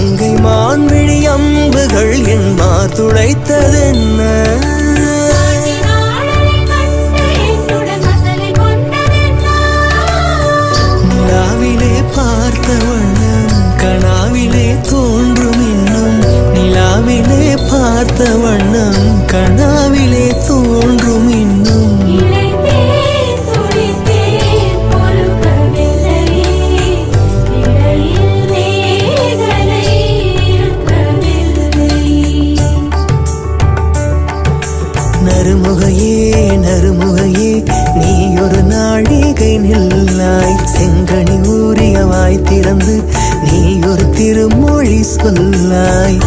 மங்கை மான்விழி அம்புகள் என் மார் துளைத்ததென்ன நிலாவிலே பார்த்த வண்ணம் கனாவிலே தோன்றும் இன்னும் நிலாவிலே பார்த்த வண்ணம் கனாவிலே தோன்றும் இன்னும் நறுமுகையே நறுமுகையே நீ ஒரு நாழிகை நில்லாய் செங்கனி ஊறிய வாய் திறந்து நீ ஒரு திருமொழி சொல்லாய்